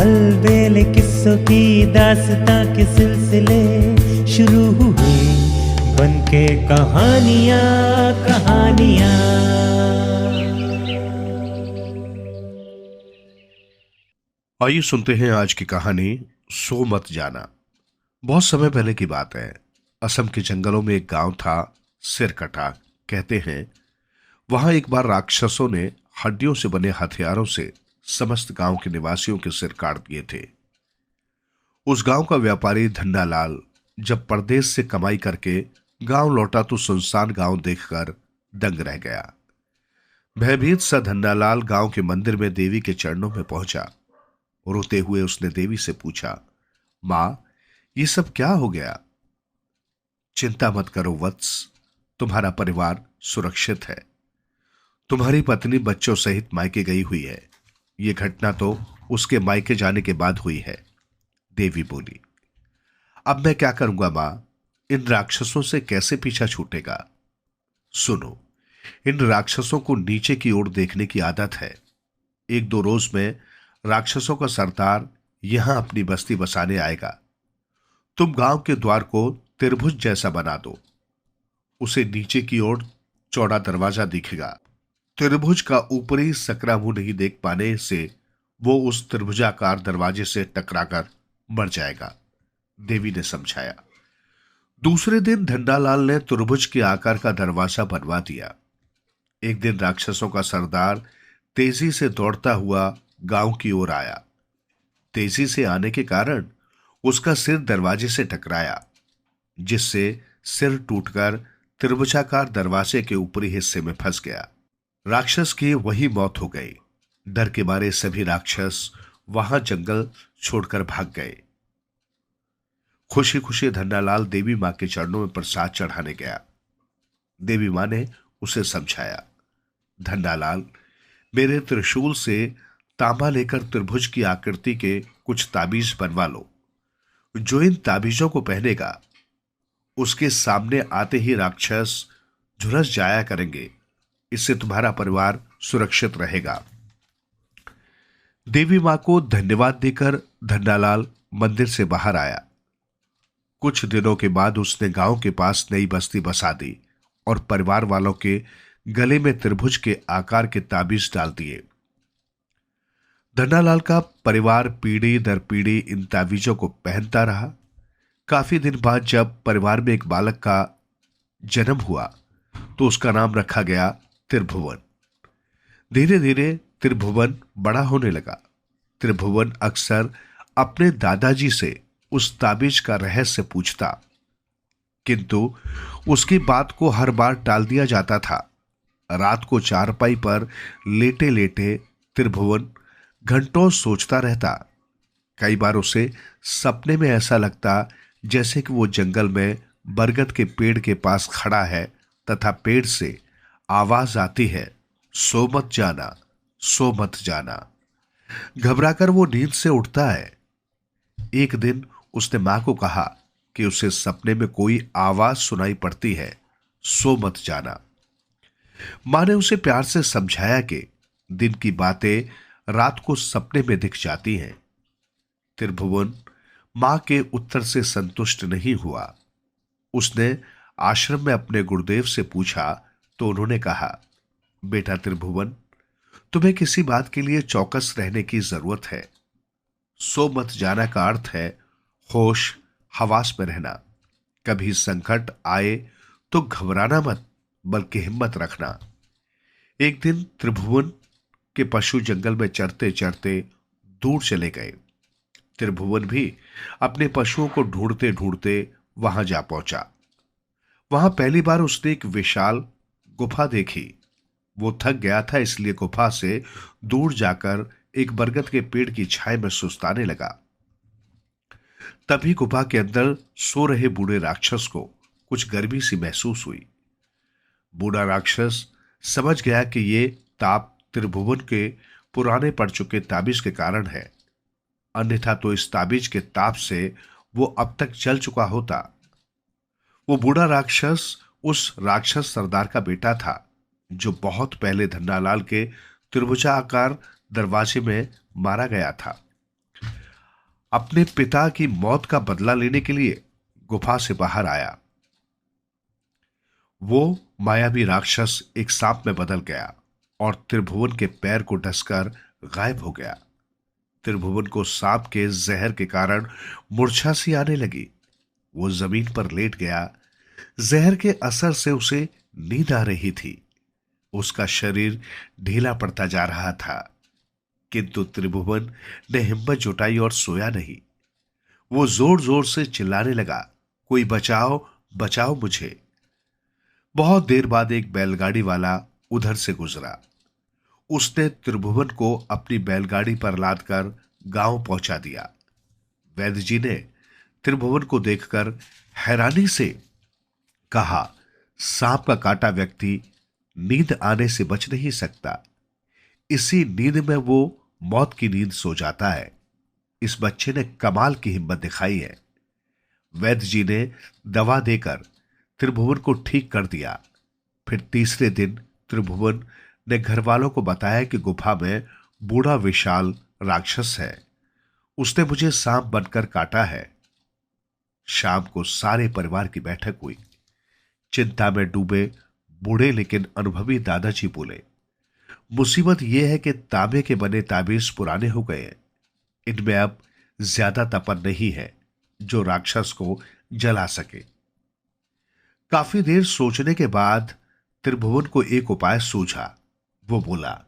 अलबेले किस्सों की दास्तां के सिलसिले शुरू हुए, बनके कहानियां कहानियां। आइए सुनते हैं आज की कहानी सो मत जाना। बहुत समय पहले की बात है। असम के जंगलों में एक गांव था, सिरकटा कहते हैं। वहां एक बार राक्षसों ने हड्डियों से बने हथियारों से समस्त गांव के निवासियों के सिर काट दिए थे। उस गांव का व्यापारी धन्नालाल जब परदेश से कमाई करके गांव लौटा तो सुनसान गांव देखकर दंग रह गया। भयभीत सा धन्नालाल गांव के मंदिर में देवी के चरणों में पहुंचा। रोते हुए उसने देवी से पूछा, मां, ये सब क्या हो गया? चिंता मत करो वत्स, तुम्हारा परिवार सुरक्षित है। तुम्हारी पत्नी बच्चों सहित मायके गई हुई है। ये घटना तो उसके मायके जाने के बाद हुई है। देवी बोली, अब मैं क्या करूंगा मां? इन राक्षसों से कैसे पीछा छूटेगा? सुनो, इन राक्षसों को नीचे की ओर देखने की आदत है। एक दो रोज में राक्षसों का सरदार यहां अपनी बस्ती बसाने आएगा। तुम गांव के द्वार को त्रिभुज जैसा बना दो। उसे नीचे की ओर चौड़ा दरवाजा दिखेगा। त्रिभुज का ऊपरी सकरा मुंह नहीं देख पाने से वो उस त्रिभुजाकार दरवाजे से टकराकर मर जाएगा। देवी ने समझाया। दूसरे दिन धन्नालाल ने त्रिभुज के आकार का दरवाजा बनवा दिया। एक दिन राक्षसों का सरदार तेजी से दौड़ता हुआ गांव की ओर आया। तेजी से आने के कारण उसका सिर दरवाजे से टकराया, जिससे सिर टूटकर त्रिभुजाकार दरवाजे के ऊपरी हिस्से में फंस गया। राक्षस की वही मौत हो गई। डर के मारे सभी राक्षस वहां जंगल छोड़कर भाग गए। खुशी खुशी धन्नालाल देवी मां के चरणों में प्रसाद चढ़ाने गया। देवी मां ने उसे समझाया, धन्नालाल, मेरे त्रिशूल से तांबा लेकर त्रिभुज की आकृति के कुछ ताबीज बनवा लो। जो इन ताबीजों को पहनेगा उसके सामने आते ही राक्षस झुलस जाया करेंगे। इससे तुम्हारा परिवार सुरक्षित रहेगा। देवी मां को धन्यवाद देकर धन्नालाल मंदिर से बाहर आया। कुछ दिनों के बाद उसने गांव के पास नई बस्ती बसा दी और परिवार वालों के गले में त्रिभुज के आकार के ताबीज डाल दिए। धन्नालाल का परिवार पीढ़ी दर पीढ़ी इन ताबीजों को पहनता रहा। काफी दिन बाद जब परिवार में एक बालक का जन्म हुआ तो उसका नाम रखा गया त्रिभुवन। धीरे धीरे त्रिभुवन बड़ा होने लगा। त्रिभुवन अक्सर अपने दादाजी से उस ताबीज का रहस्य पूछता, किंतु उसकी बात को हर बार टाल दिया जाता था। रात को चारपाई पर लेटे लेटे त्रिभुवन घंटों सोचता रहता। कई बार उसे सपने में ऐसा लगता जैसे कि वो जंगल में बरगद के पेड़ के पास खड़ा है तथा पेड़ से आवाज आती है, सो मत जाना, सो मत जाना। घबराकर वो नींद से उठता है। एक दिन उसने मां को कहा कि उसे सपने में कोई आवाज सुनाई पड़ती है, सो मत जाना। मां ने उसे प्यार से समझाया कि दिन की बातें रात को सपने में दिख जाती हैं। त्रिभुवन मां के उत्तर से संतुष्ट नहीं हुआ। उसने आश्रम में अपने गुरुदेव से पूछा तो उन्होंने कहा, बेटा त्रिभुवन, तुम्हें किसी बात के लिए चौकस रहने की जरूरत है। सो मत जाना का अर्थ है होश हवास में रहना। कभी संकट आए तो घबराना मत, बल्कि हिम्मत रखना। एक दिन त्रिभुवन के पशु जंगल में चरते चरते दूर चले गए। त्रिभुवन भी अपने पशुओं को ढूंढते ढूंढते वहां जा पहुंचा। वहां पहली बार उसने एक विशाल गुफा देखी। वो थक गया था, इसलिए गुफा से दूर जाकर एक बरगद के पेड़ की छाया में सुस्ताने लगा। तभी गुफा के अंदर सो रहे बूढ़े राक्षस को कुछ गर्मी सी महसूस हुई। बूढ़ा राक्षस समझ गया कि ये ताप त्रिभुवन के पुराने पड़ चुके ताबीज के कारण है, अन्यथा तो इस ताबीज के ताप से वो अब तक जल चुका होता। वो बूढ़ा राक्षस उस राक्षस सरदार का बेटा था जो बहुत पहले धन्नालाल के त्रिभुजाकार दरवाजे में मारा गया था। अपने पिता की मौत का बदला लेने के लिए गुफा से बाहर आया। वो मायावी राक्षस एक सांप में बदल गया और त्रिभुवन के पैर को डसकर गायब हो गया। त्रिभुवन को सांप के जहर के कारण मूर्छा सी आने लगी। वो जमीन पर लेट गया। जहर के असर से उसे नींद आ रही थी। उसका शरीर ढीला पड़ता जा रहा था, किंतु त्रिभुवन ने हिम्मत जुटाई और सोया नहीं। वो जोर जोर से चिल्लाने लगा, कोई बचाओ, बचाओ मुझे। बहुत देर बाद एक बैलगाड़ी वाला उधर से गुजरा। उसने त्रिभुवन को अपनी बैलगाड़ी पर लादकर गांव पहुंचा दिया। वैद्य जी ने त्रिभुवन को देखकर हैरानी से कहा, सांप का काटा व्यक्ति नींद आने से बच नहीं सकता। इसी नींद में वो मौत की नींद सो जाता है। इस बच्चे ने कमाल की हिम्मत दिखाई है। वैद्य जी ने दवा देकर त्रिभुवन को ठीक कर दिया। फिर तीसरे दिन त्रिभुवन ने घर वालों को बताया कि गुफा में बूढ़ा विशाल राक्षस है। उसने मुझे सांप बनकर काटा है। शाम को सारे परिवार की बैठक हुई। चिंता में डूबे बूढ़े लेकिन अनुभवी दादाजी बोले, मुसीबत यह है कि तांबे के बने ताबीज पुराने हो गए हैं। इनमें अब ज्यादा तपन नहीं है जो राक्षस को जला सके। काफी देर सोचने के बाद त्रिभुवन को एक उपाय सूझा। वो बोला,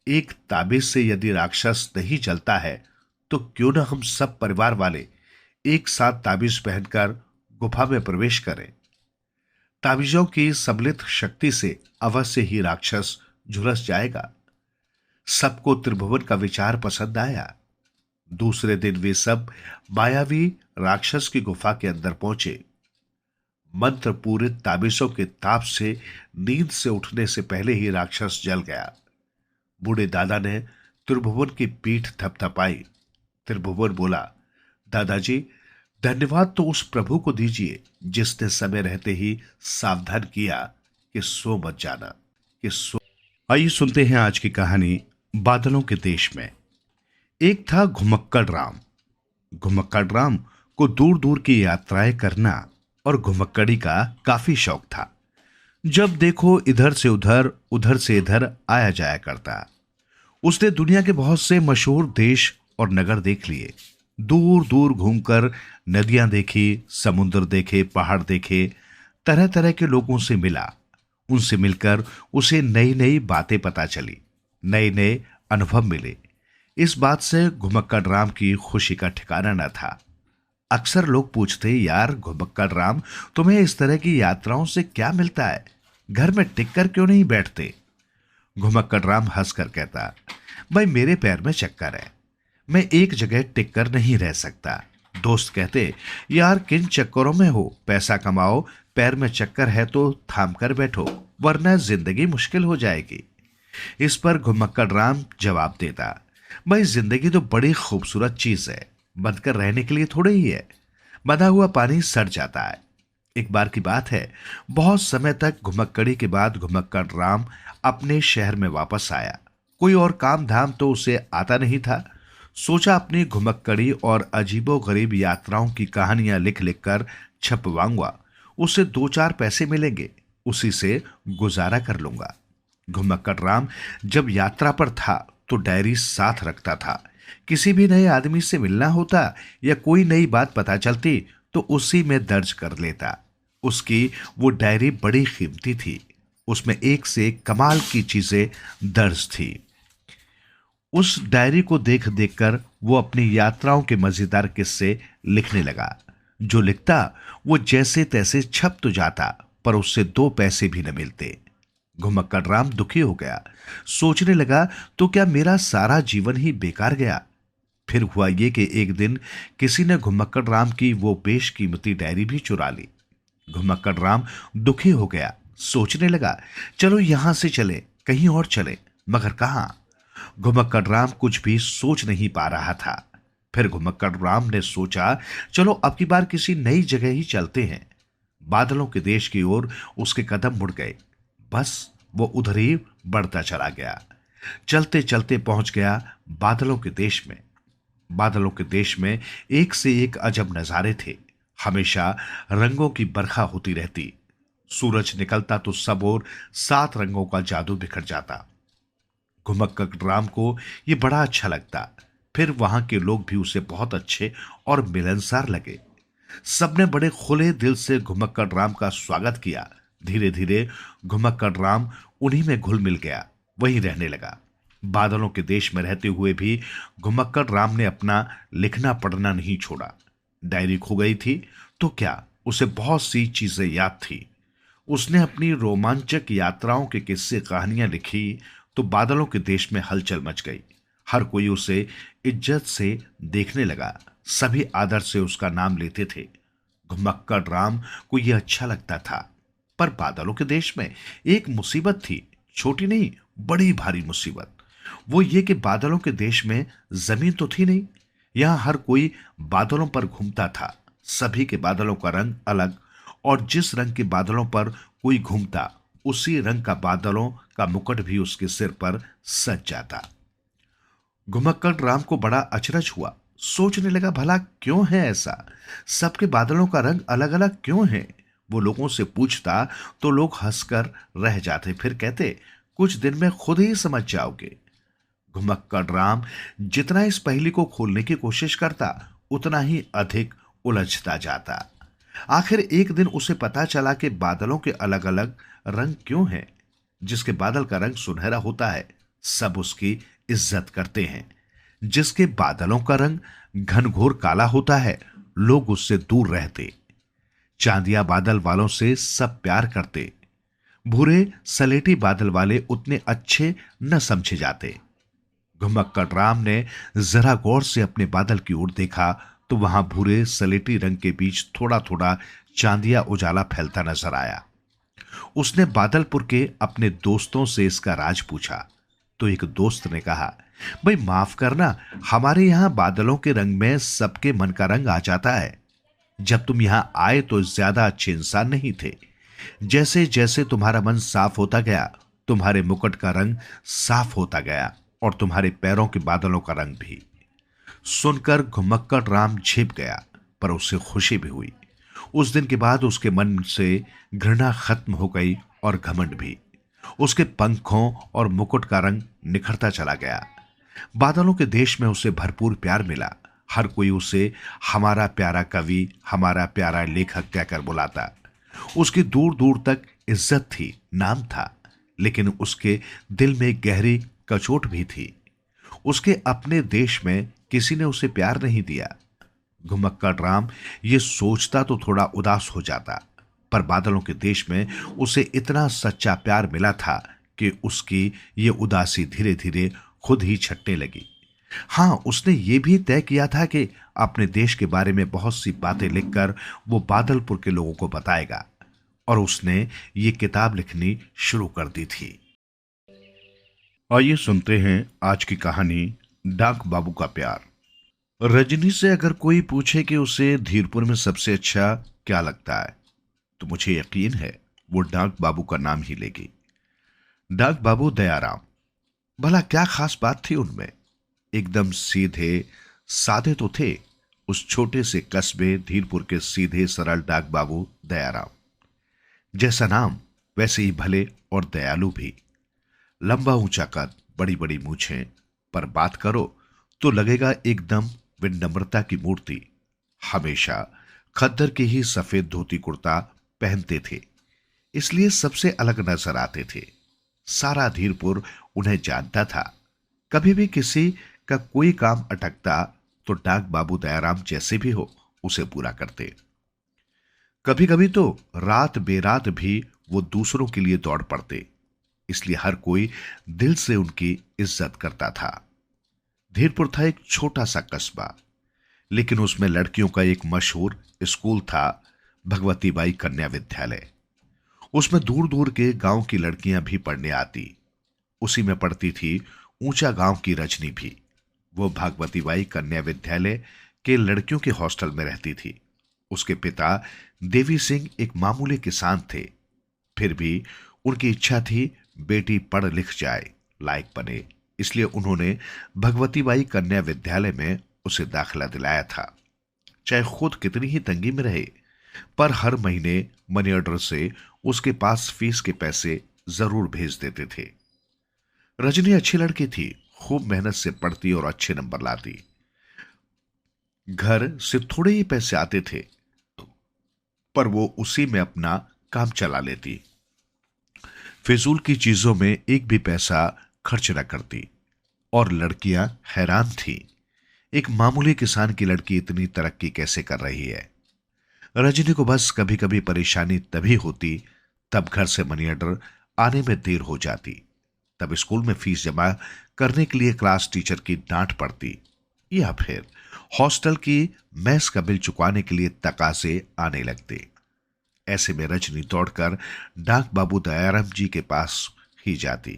एक ताबीज से यदि राक्षस नहीं जलता है तो क्यों न हम सब परिवार वाले एक साथ ताबीज पहनकर गुफा में प्रवेश करें। ताबीजों की सम्मिलित शक्ति से अवश्य ही राक्षस झुलस जाएगा। सबको त्रिभुवन का विचार पसंद आया। दूसरे दिन वे सब मायावी राक्षस की गुफा के अंदर पहुंचे। मंत्र पूरित ताबीजों के ताप से नींद से उठने से पहले ही राक्षस जल गया। बूढ़े दादा ने त्रिभुवन की पीठ थपथपाई। त्रिभुवन बोला, दादाजी, धन्यवाद तो उस प्रभु को दीजिए जिसने समय रहते ही सावधान किया कि सो मत जाना, कि सो। आइए सुनते हैं आज की कहानी बादलों के देश में। एक था घुमक्कड़ राम। घुमक्कड़ राम को दूर दूर की यात्राएं करना और घुमक्कड़ी का काफी शौक था। जब देखो इधर से उधर, उधर से इधर आया जाया करता। उसने दुनिया के बहुत से मशहूर देश और नगर देख लिए। दूर दूर घूमकर नदियां देखी, समुद्र देखे, पहाड़ देखे, तरह तरह के लोगों से मिला। उनसे मिलकर उसे नई नई बातें पता चली, नए नए अनुभव मिले। इस बात से घुमक्कड़ राम की खुशी का ठिकाना न था। अक्सर लोग पूछते, यार घुमक्कड़ राम, तुम्हें इस तरह की यात्राओं से क्या मिलता है? घर में टिककर क्यों नहीं बैठते? घुमक्कड़ राम हंसकर कहता, भाई मेरे पैर में चक्कर है, मैं एक जगह टिककर नहीं रह सकता। दोस्त कहते, यार किन चक्करों में हो, पैसा कमाओ, पैर में चक्कर है तो थाम कर बैठो, वरना जिंदगी मुश्किल हो जाएगी। इस पर घुमक्कड़ राम जवाब देता, भाई जिंदगी तो बड़ी खूबसूरत चीज है, बंधकर रहने के लिए थोड़े ही है। बंधा हुआ पानी सड़ जाता है। एक बार की बात है, बहुत समय तक घुमक्कड़ी के बाद घुमक्कड़ राम अपने शहर में वापस आया। कोई और काम धाम तो उसे आता नहीं था। सोचा अपनी घुमक्कड़ी और अजीबो गरीब यात्राओं की कहानियां लिख लिख कर छपवाऊंगा, उससे 2-4 पैसे मिलेंगे, उसी से गुजारा कर लूंगा। घुमक्कड़ राम जब यात्रा पर था तो डायरी साथ रखता था। किसी भी नए आदमी से मिलना होता या कोई नई बात पता चलती तो उसी में दर्ज कर लेता। उसकी वो डायरी बड़ी कीमती थी। उसमें एक से एक कमाल की चीजें दर्ज थी। उस डायरी को देख देखकर वो अपनी यात्राओं के मजेदार किस्से लिखने लगा। जो लिखता वो जैसे तैसे छप तो जाता, पर उससे 2 पैसे भी न मिलते। घुमक्कड़ राम दुखी हो गया। सोचने लगा, तो क्या मेरा सारा जीवन ही बेकार गया? फिर हुआ ये कि एक दिन किसी ने घुमक्कड़ राम की वो बेशकीमती डायरी भी चुरा ली। घुमक्कड़ राम दुखी हो गया। सोचने लगा, चलो यहां से चले, कहीं और चले, मगर कहां? घुमक्कड़ राम कुछ भी सोच नहीं पा रहा था। फिर घुमक्कड़ राम ने सोचा, चलो अब की बार किसी नई जगह ही चलते हैं। बादलों के देश की ओर उसके कदम मुड़ गए। बस वो उधर ही बढ़ता चला गया। चलते चलते पहुंच गया बादलों के देश में। बादलों के देश में एक से एक अजब नजारे थे। हमेशा रंगों की बरखा होती रहती। सूरज निकलता तो सब ओर 7 रंगों का जादू बिखर जाता। घुमक्कड़ राम को ये बड़ा अच्छा लगता। फिर वहां के लोग भी उसे बहुत अच्छे और मिलनसार लगे। सबने बड़े खुले दिल से घुमक्कड़ राम का स्वागत किया। धीरे धीरे घुमक्कड़ राम उन्हीं में घुल मिल गया, वहीं रहने लगा। बादलों के देश में रहते हुए भी घुमक्कड़ राम ने अपना लिखना पढ़ना नहीं छोड़ा। डायरी खो गई थी तो क्या, उसे बहुत सी चीजें याद थी। उसने अपनी रोमांचक यात्राओं के किस्से कहानियां लिखी तो बादलों के देश में हलचल मच गई। हर कोई उसे इज्जत से देखने लगा। सभी आदर से उसका नाम लेते थे। घुमक्कड़ राम को यह अच्छा लगता था। पर बादलों के देश में एक मुसीबत थी, छोटी नहीं, बड़ी भारी मुसीबत। वो ये कि बादलों के देश में जमीन तो थी नहीं। यहां हर कोई बादलों पर घूमता था। सभी के बादलों का रंग अलग, और जिस रंग के बादलों पर कोई घूमता उसी रंग का बादलों का मुकुट भी उसके सिर पर सज जाता। घुमक्कड़ राम को बड़ा अचरज हुआ। सोचने लगा, भला क्यों है ऐसा? सबके बादलों का रंग अलग अलग क्यों है? वो लोगों से पूछता तो लोग हंसकर रह जाते, फिर कहते कुछ दिन में खुद ही समझ जाओगे। घुमक्कड़ राम जितना इस पहेली को खोलने की कोशिश करता उतना ही अधिक उलझता जाता। आखिर एक दिन उसे पता चला कि बादलों के अलग अलग रंग क्यों हैं। जिसके बादल का रंग सुनहरा होता है सब उसकी इज्जत करते हैं। जिसके बादलों का रंग घनघोर काला होता है लोग उससे दूर रहते। चांदिया बादल वालों से सब प्यार करते। भूरे सलेटी बादल वाले उतने अच्छे न समझे जाते। घुमक्कड़ राम ने जरा गौर से अपने बादल की ओर देखा तो वहां भूरे सलेटी रंग के बीच थोड़ा थोड़ा चांदिया उजाला फैलता नजर आया। उसने बादलपुर के अपने दोस्तों से इसका राज पूछा तो एक दोस्त ने कहा, भाई माफ करना, हमारे यहां बादलों के रंग में सबके मन का रंग आ जाता है। जब तुम यहां आए तो ज्यादा अच्छे इंसान नहीं थे। जैसे जैसे तुम्हारा मन साफ होता गया तुम्हारे मुकुट का रंग साफ होता गया और तुम्हारे पैरों के बादलों का रंग भी। सुनकर घुमक्कड़ राम झेप गया, पर उसे खुशी भी हुई। उस दिन के बाद उसके मन से घृणा खत्म हो गई और घमंड भी। उसके पंखों और मुकुट का रंग निखरता चला गया। बादलों के देश में उसे भरपूर प्यार मिला। हर कोई उसे हमारा प्यारा कवि, हमारा प्यारा लेखक कहकर बुलाता। उसकी दूर दूर तक इज्जत थी, नाम था, लेकिन उसके दिल में गहरी कचोट भी थी। उसके अपने देश में किसी ने उसे प्यार नहीं दिया। घुमक्कड़ राम ये सोचता तो थोड़ा उदास हो जाता, पर बादलों के देश में उसे इतना सच्चा प्यार मिला था कि उसकी ये उदासी धीरे धीरे खुद ही छटने लगी। हाँ, उसने ये भी तय किया था कि अपने देश के बारे में बहुत सी बातें लिखकर वो बादलपुर के लोगों को बताएगा, और उसने ये किताब लिखनी शुरू कर दी थी। आइए सुनते हैं आज की कहानी, डाक बाबू का प्यार। रजनी से अगर कोई पूछे कि उसे धीरपुर में सबसे अच्छा क्या लगता है तो मुझे यकीन है वो डाक बाबू का नाम ही लेगी। डाक बाबू दयाराम। भला क्या खास बात थी उनमें? एकदम सीधे साधे तो थे उस छोटे से कस्बे धीरपुर के सीधे सरल डाक बाबू दयाराम। जैसा नाम वैसे ही भले और दयालु भी। लंबा ऊंचा कद, बड़ी बड़ी मूछें, पर बात करो तो लगेगा एकदम विनम्रता की मूर्ति। हमेशा खद्दर के ही सफेद धोती कुर्ता पहनते थे, इसलिए सबसे अलग नजर आते थे। सारा धीरपुर उन्हें जानता था। कभी भी किसी का कोई काम अटकता तो डाक बाबू दयाराम जैसे भी हो उसे पूरा करते। कभी कभी तो रात बेरात भी वो दूसरों के लिए दौड़ पड़ते, इसलिए हर कोई दिल से उनकी इज्जत करता था। धीरपुर था एक छोटा सा कस्बा, लेकिन उसमें लड़कियों का एक मशहूर स्कूल था, भगवती बाई कन्या विद्यालय। उसमें दूर दूर के गांव की लड़कियां भी पढ़ने आती। उसी में पढ़ती थी ऊंचा गांव की रजनी भी। वो भगवती बाई कन्या विद्यालय के लड़कियों के हॉस्टल में रहती थी। उसके पिता देवी सिंह एक मामूली किसान थे, फिर भी उनकी इच्छा थी बेटी पढ़ लिख जाए, लायक बने। इसलिए उन्होंने भगवती बाई कन्या विद्यालय में उसे दाखिला दिलाया था, चाहे खुद कितनी ही तंगी में रहे, पर हर महीने मनी ऑर्डर से उसके पास फीस के पैसे जरूर भेज देते थे। रजनी अच्छी लड़की थी, खूब मेहनत से पढ़ती और अच्छे नंबर लाती। घर से थोड़े ही पैसे आते थे, पर वो उसी में अपना काम चला लेती। फिजूल की चीजों में एक भी पैसा खर्च न करती। और लड़कियां हैरान थी, एक मामूली किसान की लड़की इतनी तरक्की कैसे कर रही है। रजनी को बस कभी कभी परेशानी तभी होती, तब घर से मनी ऑर्डर आने में देर हो जाती, तब स्कूल में फीस जमा करने के लिए क्लास टीचर की डांट पड़ती, या फिर हॉस्टल की मेस का बिल चुकाने के लिए तकाजे आने लगते। ऐसे में रजनी दौड़कर डाक बाबू दयाराम जी के पास ही जाती,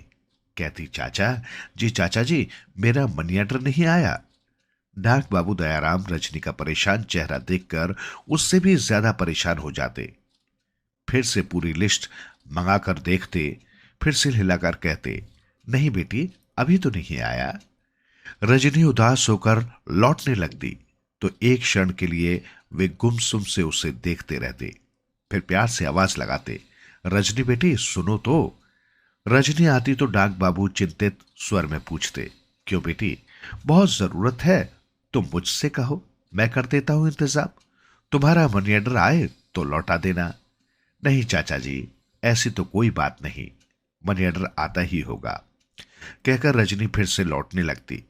कहती, चाचा जी, मेरा मनी ऑर्डर नहीं आया। डाक बाबू दयाराम रजनी का परेशान चेहरा देखकर उससे भी ज्यादा परेशान हो जाते। फिर से पूरी लिस्ट मंगाकर देखते, फिर सिर हिलाकर कहते, नहीं बेटी, अभी तो नहीं आया। रजनी उदास होकर लौटने लगती तो एक क्षण के लिए वे गुमसुम से उसे देखते रहते, फिर प्यार से आवाज लगाते, रजनी बेटी सुनो तो। रजनी आती तो डाक बाबू चिंतित स्वर में पूछते, क्यों बेटी, बहुत जरूरत है तो मुझसे कहो, मैं कर देता हूं इंतजाम। तुम्हारा मनी ऑर्डर आए तो लौटा देना। नहीं चाचा जी, ऐसी तो कोई बात नहीं, मनी ऑर्डर आता ही होगा, कहकर रजनी फिर से लौटने लगती।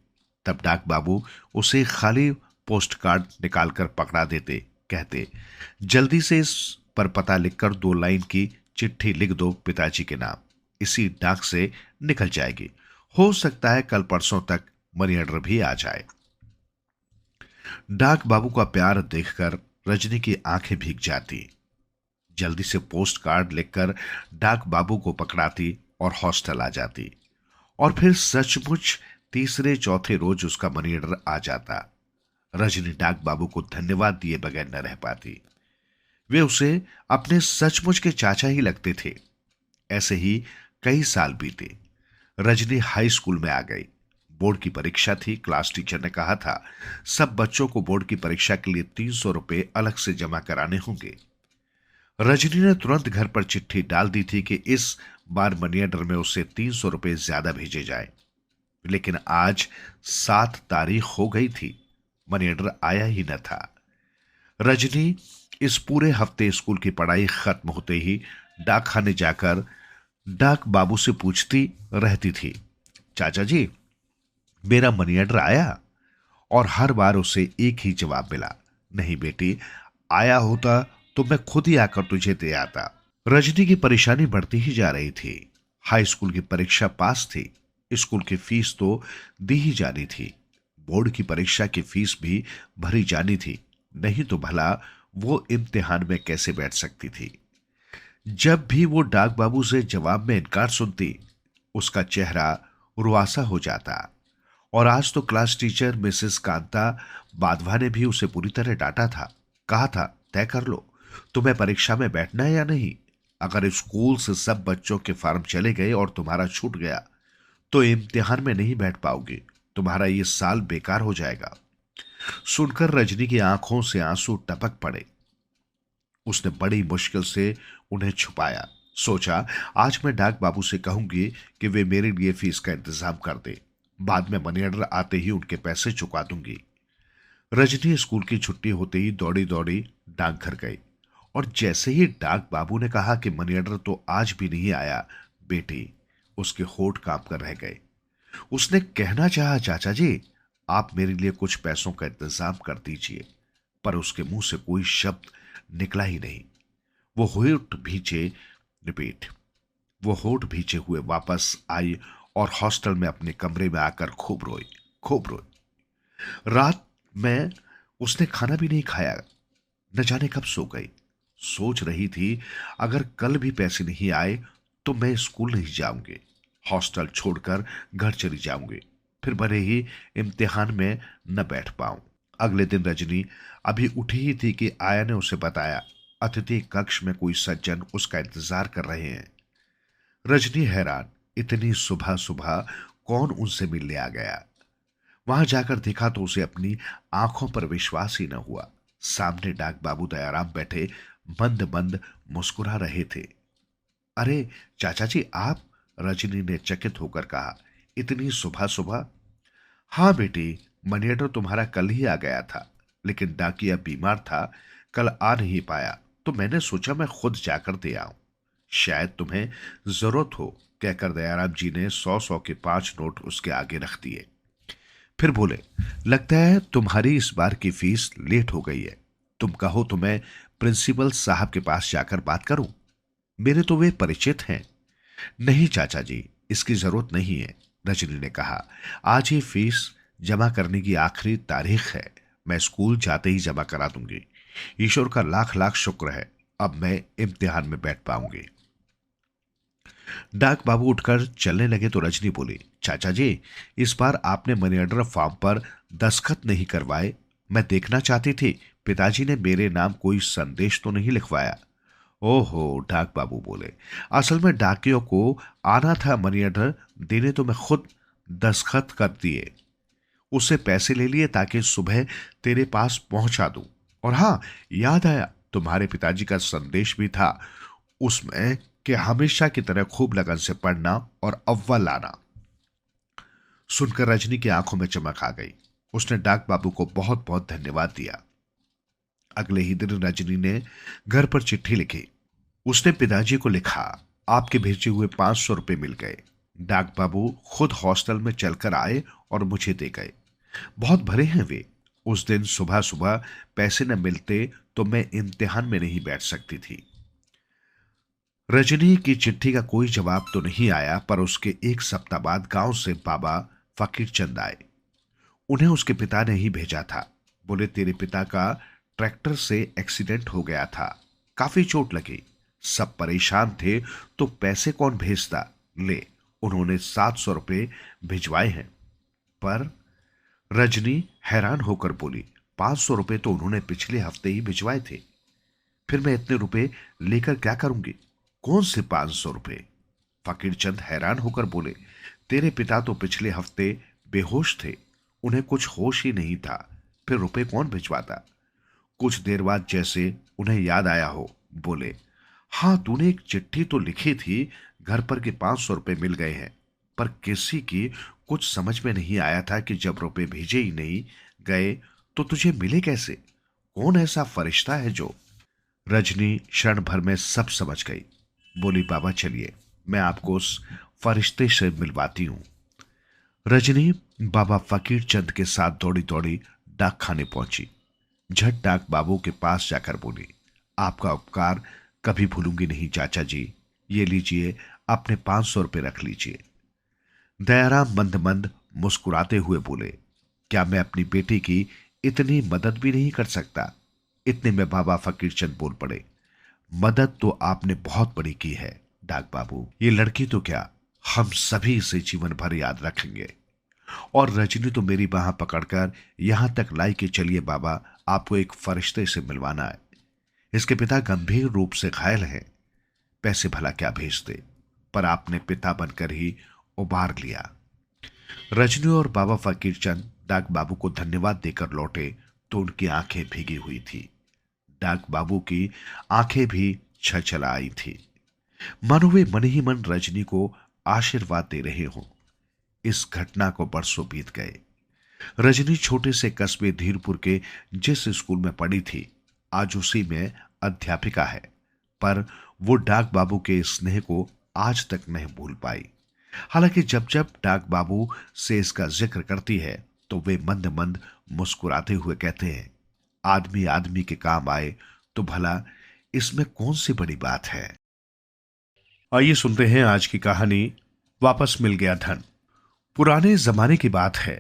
तब डाक बाबू उसे खाली पोस्ट कार्ड निकालकर पकड़ा देते, कहते, जल्दी से इस पर पता लिखकर 2 लाइन की चिट्ठी लिख दो पिताजी के नाम, इसी डाक से निकल जाएगी, हो सकता है कल परसों तक मनी ऑर्डर भी आ जाए। डाक बाबू का प्यार देखकर रजनी की आंखें भीग जाती। जल्दी से पोस्ट कार्ड लिखकर डाक बाबू को पकड़ाती और हॉस्टल आ जाती। और फिर सचमुच तीसरे चौथे रोज उसका मनी ऑर्डर आ जाता। रजनी डाक बाबू को धन्यवाद दिए बगैर न रह पाती। वे उसे अपने सचमुच के चाचा ही लगते थे। ऐसे ही कई साल बीते। रजनी हाई स्कूल में आ गई। बोर्ड की परीक्षा थी। क्लास टीचर ने कहा था, सब बच्चों को बोर्ड की परीक्षा के लिए 300 रुपए अलग से जमा कराने होंगे। रजनी ने तुरंत घर पर चिट्ठी डाल दी थी कि इस बार मनी ऑर्डर में उसे 300 रुपए ज्यादा भेजे जाए। लेकिन आज 7 तारीख हो गई थी, मनी ऑर्डर आया ही न था। रजनी इस पूरे हफ्ते स्कूल की पढ़ाई खत्म होते ही डाकखाने जाकर डाक बाबू से पूछती रहती थी, चाचा जी, मेरा मनी ऑर्डर आया? और हर बार उसे एक ही जवाब मिला, नहीं बेटी, आया होता तो मैं खुद ही आकर तुझे दे आता। रजनी की परेशानी बढ़ती ही जा रही थी। हाई स्कूल की परीक्षा पास थी, स्कूल की फीस तो दी ही जानी थी, बोर्ड की परीक्षा की फीस भी भरी जानी थी, नहीं तो भला वो इम्तिहान में कैसे बैठ सकती थी। जब भी वो डाक बाबू से जवाब में इनकार सुनती, उसका चेहरा रुआसा हो जाता। और आज तो class teacher Mrs Kanta Badhwa ने भी उसे पूरी तरह डांटा था। कहा था, तय कर लो तुम्हें परीक्षा में बैठना है या नहीं। अगर स्कूल से सब बच्चों के फॉर्म चले गए और तुम्हारा छूट गया तो इम्तिहान में नहीं बैठ पाओगे, तुम्हारा ये साल बेकार हो जाएगा। सुनकर रजनी की आंखों से आंसू टपक पड़े। उसने बड़ी मुश्किल से उन्हें छुपाया। सोचा, आज मैं डाक बाबू से कहूंगी कि वे मेरे लिए फीस का इंतजाम कर दे, बाद में मनी ऑर्डर आते ही उनके पैसे चुका दूंगी। रजनी स्कूल की छुट्टी होते ही दौड़ी दौड़ी डाकघर गई। और जैसे ही डाक बाबू ने कहा कि मनी ऑर्डर तो आज भी नहीं आया बेटी, उसके होठ कांप कर रह गए। उसने कहना चाहा, चाचा जी, आप मेरे लिए कुछ पैसों का इंतजाम कर दीजिए, पर उसके मुंह से कोई शब्द निकला ही नहीं। वो होठ भींचे रिपीट वो होठ भींचे हुए वापस आई और हॉस्टल में अपने कमरे में आकर खूब रोई, खूब रोई। रात में उसने खाना भी नहीं खाया, न जाने कब सो गई। सोच रही थी, अगर कल भी पैसे नहीं आए तो मैं स्कूल नहीं जाऊंगी, हॉस्टल छोड़कर घर चली जाऊंगी, फिर भले ही इम्तिहान में न बैठ पाऊं। अगले दिन रजनी अभी उठी ही थी कि आया ने उसे बताया, अतिथि कक्ष में कोई सज्जन उसका इंतजार कर रहे हैं। रजनी हैरान, इतनी सुबह सुबह कौन उनसे मिलने आ गया। वहां जाकर देखा तो उसे अपनी आंखों पर विश्वास ही न हुआ। सामने डाक बाबू दयाराम बैठे मंद मंद मुस्कुरा रहे थे। अरे चाचा जी आप? रजनी ने चकित होकर कहा, इतनी सुबह सुबह? हाँ बेटी, मनी ऑर्डर तुम्हारा कल ही आ गया था, लेकिन डाकिया बीमार था, कल आ नहीं पाया, तो मैंने सोचा मैं खुद जाकर दे आऊं। शायद तुम्हें जरूरत हो, कहकर दयाराम जी ने 100-100 के 5 नोट उसके आगे रख दिए। फिर बोले, लगता है तुम्हारी इस बार की फीस लेट हो गई है। तुम कहो तो मैं प्रिंसिपल साहब के पास जाकर बात करूं? मेरे तो वे परिचित हैं। नहीं चाचा जी, इसकी जरूरत नहीं है, रजनी ने कहा। आज ही फीस जमा करने की आखिरी तारीख है। मैं स्कूल जाते ही जमा करा दूंगी। ईश्वर का लाख लाख शुक्र है, अब मैं इम्तिहान में बैठ पाऊंगी। डाक बाबू उठकर चलने लगे तो रजनी बोली, चाचा जी इस बार आपने मनी ऑर्डर फॉर्म पर दस्तखत नहीं करवाए। मैं देखना चाहती थी पिताजी ने मेरे नाम कोई संदेश तो नहीं लिखवाया। ओहो, डाक बाबू बोले, असल में डाकियों को आना था मनी ऑर्डर देने, तो मैं खुद दस्तखत कर दिए, उससे पैसे ले लिए ताकि सुबह तेरे पास पहुंचा दूं। और हाँ, याद आया, तुम्हारे पिताजी का संदेश भी था उसमें कि हमेशा की तरह खूब लगन से पढ़ना और अव्वल आना। सुनकर रजनी की आंखों में चमक आ गई। उसने डाक बाबू को बहुत बहुत धन्यवाद दिया। अगले ही दिन रजनी ने घर पर चिट्ठी लिखी। उसने पिताजी को लिखा, आपके भेजे हुए 500 रुपए मिल गए। डाक बाबू खुद हॉस्टल में चलकर आए और मुझे दे गए। बहुत भरे हैं वे। उस दिन सुबह सुबह पैसे न मिलते तो मैं इम्तिहान में नहीं बैठ सकती थी। रजनी की चिट्ठी का कोई जवाब तो नहीं आया, पर उसके एक सप्ताह बाद गांव से बाबा फकीर चंद आए। उन्हें उसके पिता ने ही भेजा था। बोले, तेरे पिता का ट्रैक्टर से एक्सीडेंट हो गया था, काफी चोट लगी, सब परेशान थे, तो पैसे कौन भेजता? ले, उन्होंने 700 रुपए भिजवाए हैं। पर रजनी हैरान होकर बोली, 500 रुपए तो उन्होंने पिछले हफ्ते ही भिजवाए थे। फिर मैं इतने रुपए लेकर क्या करूंगी? कौन से 500 रुपए? फकीर चंद हैरान होकर बोले, तेरे पिता तो पिछले हफ्ते बेहोश थे, उन्हें कुछ होश ही नहीं था, फिर रुपए कौन भिजवाता? कुछ देर बाद जैसे उन्हें याद आया हो, बोले, हाँ तूने एक चिट्ठी तो लिखी थी, घर पर के 500 रुपए मिल गए हैं। पर किसी की कुछ समझ में नहीं आया था कि जब रुपए भेजे ही नहीं गए तो तुझे मिले कैसे? कौन ऐसा फरिश्ता है जो? रजनी क्षण भर में सब समझ गई। बोली, बाबा चलिए, मैं आपको उस फरिश्ते से मिलवाती हूं। रजनी बाबा फकीर चंद के साथ दौड़ी दौड़ी डाक खाने पहुंची। झट डाक बाबू के पास जाकर बोली, आपका उपकार कभी भूलूंगी नहीं चाचा जी, ये लीजिए, अपने 500 रुपए रख लीजिए। दयाराम मंद मंद मुस्कुराते हुए बोले, क्या मैं अपनी बेटी की इतनी मदद भी नहीं कर सकता? इतने में बाबा फकीर चंद बोल पड़े, मदद तो आपने बहुत बड़ी की है डाक बाबू, ये लड़की तो क्या, हम सभी इसे जीवन भर याद रखेंगे। और रजनी तो मेरी बाह पकड़कर यहां तक लाई कि चलिए बाबा, आपको एक फरिश्ते से मिलवाना है। इसके पिता गंभीर रूप से घायल हैं, पैसे भला क्या भेजते, पर आपने पिता बनकर ही उबार लिया। रजनी और बाबा फकीर चंद डाक बाबू को धन्यवाद देकर लौटे तो उनकी आंखें भीगी हुई थी। डाक बाबू की आंखें भी छलछला आई थी, मानो वे मन ही मन रजनी को आशीर्वाद दे रहे हों। इस घटना को बरसों बीत गए। रजनी छोटे से कस्बे धीरपुर के जिस स्कूल में पढ़ी थी, आज उसी में अध्यापिका है, पर वो डाक बाबू के स्नेह को आज तक नहीं भूल पाई। हालांकि जब जब डाक बाबू से इसका जिक्र करती है तो वे मंद मंद मुस्कुराते हुए कहते हैं, आदमी आदमी के काम आए तो भला इसमें कौन सी बड़ी बात है। आइए सुनते हैं आज की कहानी, वापस मिल गया धन। पुराने जमाने की बात है।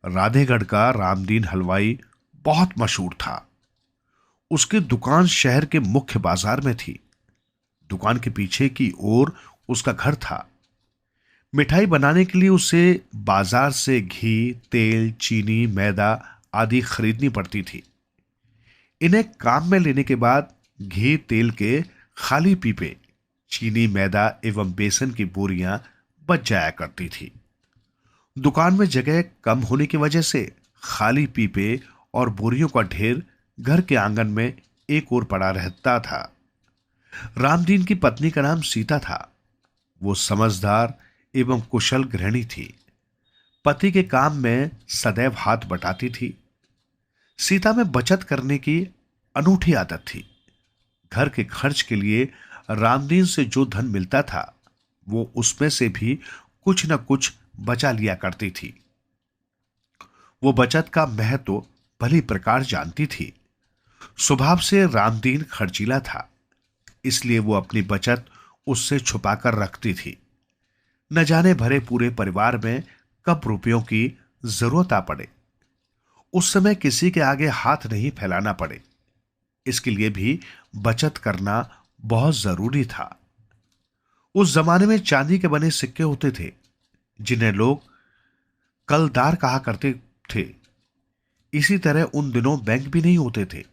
राधेगढ़ का रामदीन हलवाई बहुत मशहूर था। उसकी दुकान शहर के मुख्य बाजार में थी। दुकान के पीछे की ओर उसका घर था। मिठाई बनाने के लिए उसे बाजार से घी, तेल, चीनी, मैदा आदि खरीदनी पड़ती थी। इन्हें काम में लेने के बाद घी तेल के खाली पीपे, चीनी, मैदा एवं बेसन की बोरियां बच जाया करती थी। दुकान में जगह कम होने की वजह से खाली पीपे और बोरियों का ढेर घर के आंगन में एक ओर पड़ा रहता था। रामदीन की पत्नी का नाम सीता था। वो समझदार एवं कुशल गृहिणी थी। पति के काम में सदैव हाथ बटाती थी। सीता में बचत करने की अनूठी आदत थी। घर के खर्च के लिए रामदीन से जो धन मिलता था वो उसमें से भी कुछ न कुछ बचा लिया करती थी। वो बचत का महत्व भली प्रकार जानती थी। स्वभाव से रामदीन खर्चीला था, इसलिए वो अपनी बचत उससे छुपाकर रखती थी। न जाने भरे पूरे परिवार में कब रुपयों की जरूरत आ पड़े, उस समय किसी के आगे हाथ नहीं फैलाना पड़े, इसके लिए भी बचत करना बहुत जरूरी था। उस जमाने में चांदी के बने सिक्के होते थे जिन्हें लोग कलदार कहा करते थे। इसी तरह उन दिनों बैंक भी नहीं होते थे।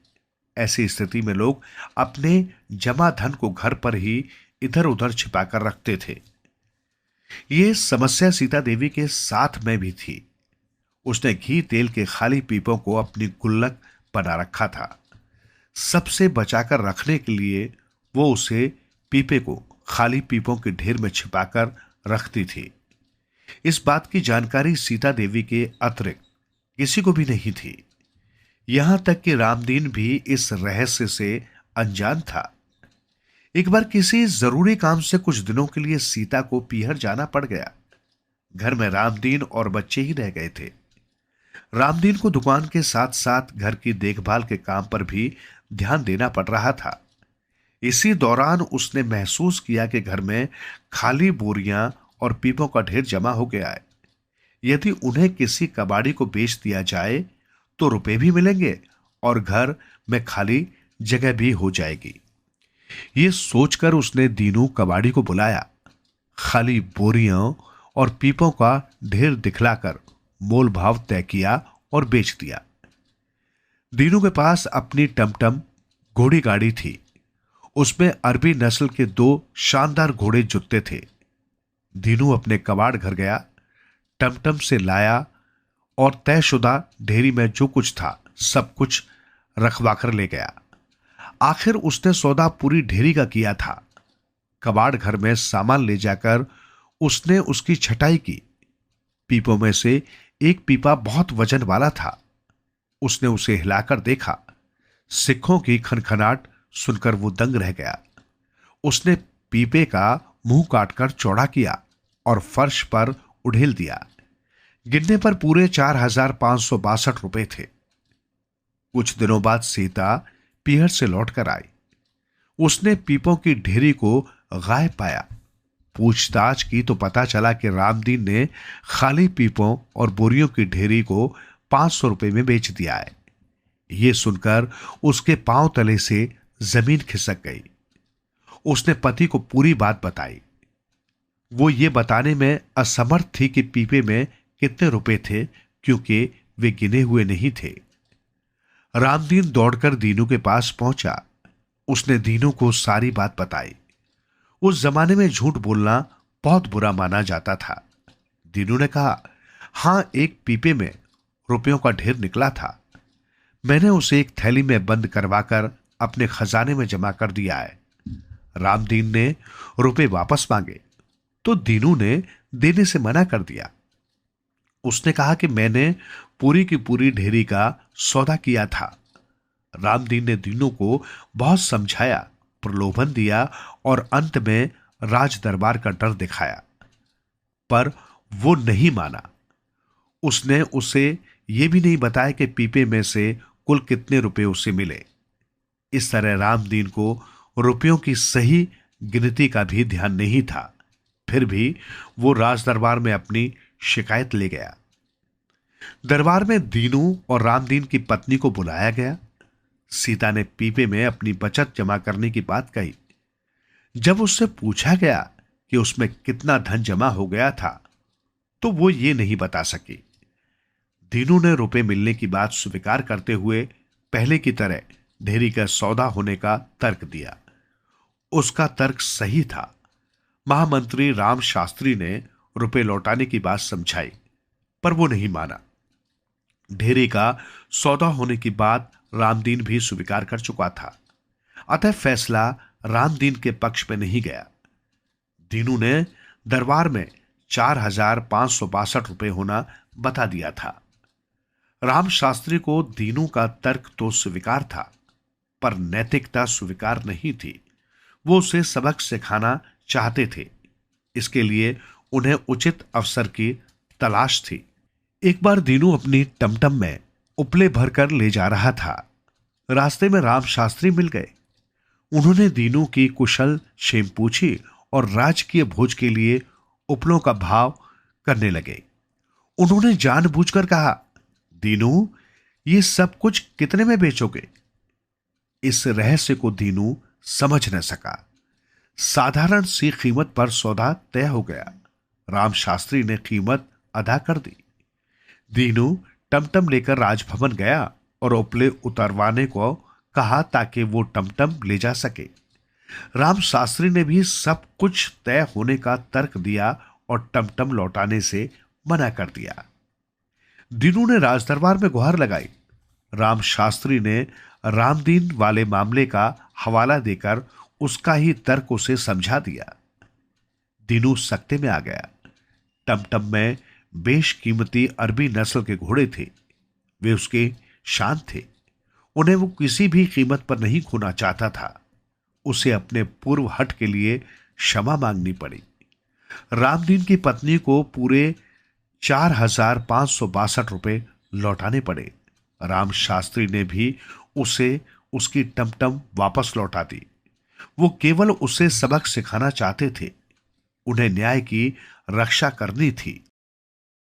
ऐसी स्थिति में लोग अपने जमा धन को घर पर ही इधर उधर छिपाकर रखते थे। ये समस्या सीता देवी के साथ में भी थी। उसने घी तेल के खाली पीपों को अपनी गुल्लक बना रखा था। सबसे बचाकर रखने के लिए वो उसे पीपे को खाली पीपों के ढेर में छिपाकर रखती थी। इस बात की जानकारी सीता देवी के अतिरिक्त किसी को भी नहीं थी। यहां तक कि रामदीन भी इस रहस्य से अनजान था। एक बार किसी जरूरी काम से कुछ दिनों के लिए सीता को पीहर जाना पड़ गया। घर में रामदीन और बच्चे ही रह गए थे। रामदीन को दुकान के साथ साथ घर की देखभाल के काम पर भी ध्यान देना पड़ रहा था। इसी दौरान उसने महसूस किया कि घर में खाली बोरियां और पीपों का ढेर जमा हो गया है। यदि उन्हें किसी कबाड़ी को बेच दिया जाए तो रुपए भी मिलेंगे और घर में खाली जगह भी हो जाएगी। ये सोचकर उसने दीनू कबाड़ी को बुलाया। खाली बोरियों और पीपों का ढेर दिखलाकर मोल भाव तय किया और बेच दिया। दीनू के पास अपनी टमटम घोड़ी गाड़ी थी। उसमें अरबी नस्ल के 2 शानदार घोड़े जुत्ते थे। दीनू अपने कबाड़ घर गया, टमटम से लाया और तयशुदा ढेरी में जो कुछ था सब कुछ रखवा कर ले गया। आखिर उसने सौदा पूरी ढेरी का किया था। कबाड़ घर में सामान ले जाकर उसने उसकी छटाई की। पीपों में से एक पीपा बहुत वजन वाला था। उसने उसे हिलाकर देखा। सिक्कों की खनखनाट सुनकर वो दंग रह गया। उसने पीपे का मुंह काटकर चौड़ा किया और फर्श पर उड़ेल दिया। गिनने पर पूरे 4,562 रुपए थे। कुछ दिनों बाद सीता पीहर से लौटकर आई। उसने पीपों की ढेरी को गायब पाया। पूछताछ की तो पता चला कि रामदीन ने खाली पीपों और बोरियों की ढेरी को 500 रुपए में बेच दिया है। यह सुनकर उसके पांव तले से जमीन खिसक गई। उसने पति को पूरी बात बताई। वो ये बताने में असमर्थ थी कि पीपे में कितने रुपए थे, क्योंकि वे गिने हुए नहीं थे। रामदीन दौड़कर दीनू के पास पहुंचा। उसने दीनू को सारी बात बताई। उस जमाने में झूठ बोलना बहुत बुरा माना जाता था। दीनू ने कहा, हां, एक पीपे में रुपयों का ढेर निकला था। मैंने उसे एक थैली में बंद करवाकर अपने खजाने में जमा कर दिया है। रामदीन ने रुपए वापस मांगे तो दीनू ने देने से मना कर दिया। उसने कहा कि मैंने पूरी की पूरी ढेरी का सौदा किया था। रामदीन ने दीनू को बहुत समझाया, प्रलोभन दिया और अंत में राज दरबार का डर दिखाया, पर वो नहीं माना। उसने उसे यह भी नहीं बताया कि पीपे में से कुल कितने रुपए उसे मिले। इस तरह रामदीन को रुपयों की सही गिनती का भी ध्यान नहीं था। फिर भी वो राज दरबार में अपनी शिकायत ले गया। दरबार में दीनू और रामदीन की पत्नी को बुलाया गया। सीता ने पीपे में अपनी बचत जमा करने की बात कही। जब उससे पूछा गया कि उसमें कितना धन जमा हो गया था तो वो ये नहीं बता सकी। दीनू ने रुपए मिलने की बात स्वीकार करते हुए पहले की तरह ढेरी का सौदा होने का तर्क दिया। उसका तर्क सही था। महामंत्री राम शास्त्री ने रुपए लौटाने की बात समझाई। पर वो नहीं माना। ढेरे का सौदा होने की बात रामदीन भी स्वीकार कर चुका था, अतः फैसला रामदीन के पक्ष में नहीं गया। दीनू ने दरबार में 4,562 रुपए होना बता दिया था। राम शास्त्री को दीनू का तर्क तो स्वीकार था, पर नैतिकता स्वीकार नहीं थी। वो उसे सबक सिखाना चाहते थे, इसके लिए उन्हें उचित अवसर की तलाश थी। एक बार दीनू अपनी टमटम में उपले भरकर ले जा रहा था। रास्ते में राम शास्त्री मिल गए। उन्होंने दीनू की कुशल क्षेम पूछी और राजकीय भोज के लिए उपलों का भाव करने लगे। उन्होंने जानबूझकर कहा, दीनू, ये सब कुछ कितने में बेचोगे? इस रहस्य को दीनू समझ न सका। साधारण सी कीमत पर सौदा तय हो गया। राम शास्त्री ने कीमत अदा कर दी। दीनू टमटम लेकर राजभवन गया और उपले उतरवाने को कहा ताकि वो टमटम ले जा सके। राम शास्त्री ने भी सब कुछ तय होने का तर्क दिया और टमटम लौटाने से मना कर दिया। दीनू ने राजदरबार में गुहार लगाई। राम शास्त्री ने रामदीन वाले मामले का हवाला देकर उसका ही तर्क उसे समझा दिया। दीनू सख्ते में आ गया। टमटम में बेशकीमती अरबी नस्ल के घोड़े थे। वे उसके शान थे। उन्हें वो किसी भी कीमत पर नहीं खोना चाहता था। उसे अपने पूर्व हट के लिए क्षमा मांगनी पड़ी। रामदीन की पत्नी को पूरे 4,562 रुपए लौटाने पड़े। राम शास्त्री ने भी उसे उसकी टमटम वापस लौटा दी। वो केवल उसे सबक सिखाना चाहते थे। उन्हें न्याय की रक्षा करनी थी।